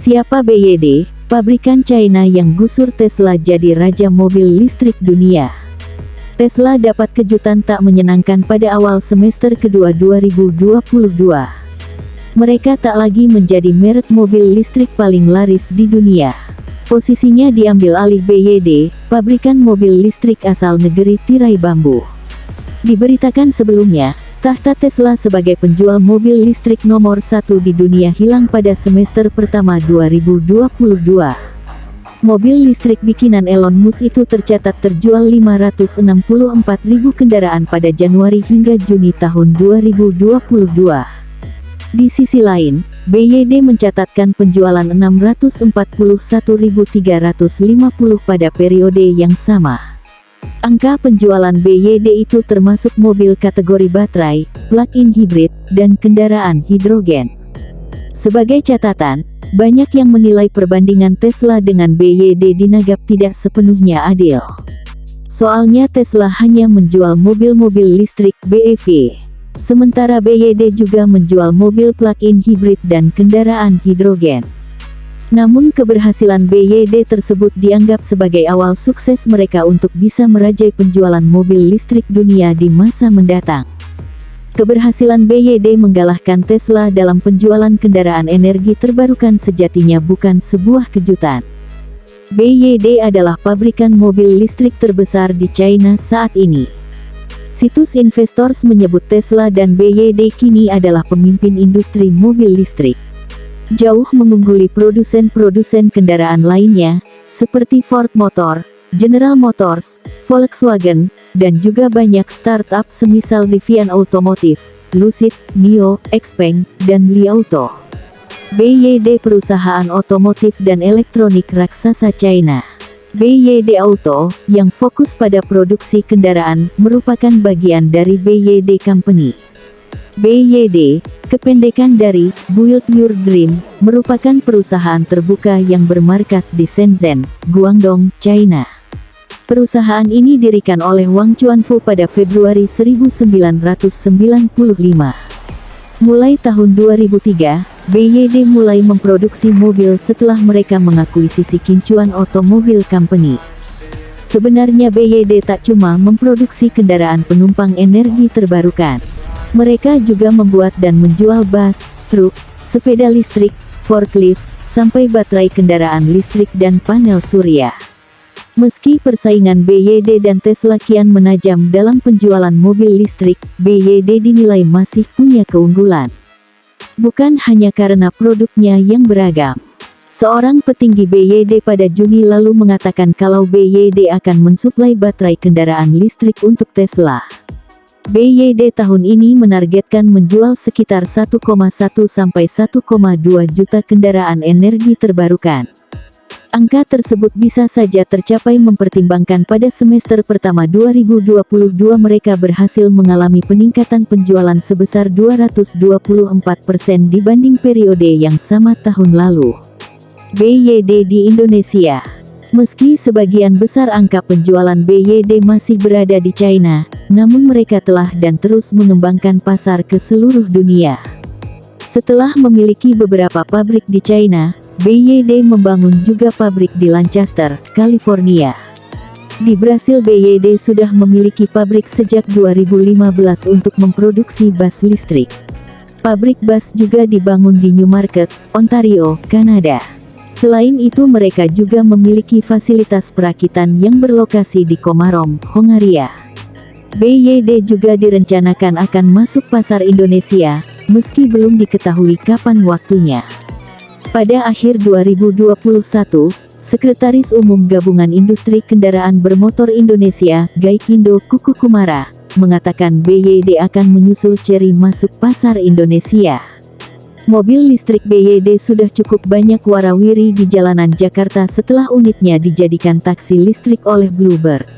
Siapa BYD, pabrikan China yang gusur Tesla jadi raja mobil listrik dunia? Tesla dapat kejutan tak menyenangkan pada awal semester kedua 2022. Mereka tak lagi menjadi merek mobil listrik paling laris di dunia. Posisinya diambil alih BYD, pabrikan mobil listrik asal negeri tirai bambu. Diberitakan sebelumnya, tahta Tesla sebagai penjual mobil listrik nomor 1 di dunia hilang pada semester pertama 2022. Mobil listrik bikinan Elon Musk itu tercatat terjual 564.000 kendaraan pada Januari hingga Juni tahun 2022. Di sisi lain, BYD mencatatkan penjualan 641.350 pada periode yang sama. Angka penjualan BYD itu termasuk mobil kategori baterai, plug-in hybrid, dan kendaraan hidrogen. Sebagai catatan, banyak yang menilai perbandingan Tesla dengan BYD dinanggap tidak sepenuhnya adil. Soalnya Tesla hanya menjual mobil-mobil listrik BEV. Sementara BYD juga menjual mobil plug-in hybrid dan kendaraan hidrogen. Namun keberhasilan BYD tersebut dianggap sebagai awal sukses mereka untuk bisa merajai penjualan mobil listrik dunia di masa mendatang. Keberhasilan BYD mengalahkan Tesla dalam penjualan kendaraan energi terbarukan sejatinya bukan sebuah kejutan. BYD adalah pabrikan mobil listrik terbesar di China saat ini. Situs Investors menyebut Tesla dan BYD kini adalah pemimpin industri mobil listrik. Jauh mengungguli produsen-produsen kendaraan lainnya, seperti Ford Motor, General Motors, Volkswagen, dan juga banyak startup semisal Rivian Automotive, Lucid, NIO, Xpeng, dan Li Auto. BYD perusahaan otomotif dan elektronik raksasa China. BYD Auto, yang fokus pada produksi kendaraan, merupakan bagian dari BYD Company. BYD, kependekan dari Build Your Dream, merupakan perusahaan terbuka yang bermarkas di Shenzhen, Guangdong, China. Perusahaan ini didirikan oleh Wang Chuanfu pada Februari 1995. Mulai tahun 2003, BYD mulai memproduksi mobil setelah mereka mengakuisisi Qinchuan Automobile Company. Sebenarnya BYD tak cuma memproduksi kendaraan penumpang energi terbarukan. Mereka juga membuat dan menjual bus, truk, sepeda listrik, forklift, sampai baterai kendaraan listrik dan panel surya. Meski persaingan BYD dan Tesla kian menajam dalam penjualan mobil listrik, BYD dinilai masih punya keunggulan. Bukan hanya karena produknya yang beragam. Seorang petinggi BYD pada Juni lalu mengatakan kalau BYD akan mensuplai baterai kendaraan listrik untuk Tesla. BYD tahun ini menargetkan menjual sekitar 1,1 sampai 1,2 juta kendaraan energi terbarukan. Angka tersebut bisa saja tercapai mempertimbangkan pada semester pertama 2022 mereka berhasil mengalami peningkatan penjualan sebesar 224% dibanding periode yang sama tahun lalu. BYD di Indonesia. Meski sebagian besar angka penjualan BYD masih berada di China, namun mereka telah dan terus mengembangkan pasar ke seluruh dunia. Setelah memiliki beberapa pabrik di China, BYD membangun juga pabrik di Lancaster, California. Di Brasil BYD sudah memiliki pabrik sejak 2015 untuk memproduksi bus listrik. Pabrik bus juga dibangun di Newmarket, Ontario, Kanada. Selain itu mereka juga memiliki fasilitas perakitan yang berlokasi di Komarom, Hongaria. BYD juga direncanakan akan masuk pasar Indonesia, meski belum diketahui kapan waktunya. Pada akhir 2021, Sekretaris Umum Gabungan Industri Kendaraan Bermotor Indonesia, Gaikindo Kuku Kumara, mengatakan BYD akan menyusul Chery masuk pasar Indonesia. Mobil listrik BYD sudah cukup banyak warawiri di jalanan Jakarta setelah unitnya dijadikan taksi listrik oleh Bluebird.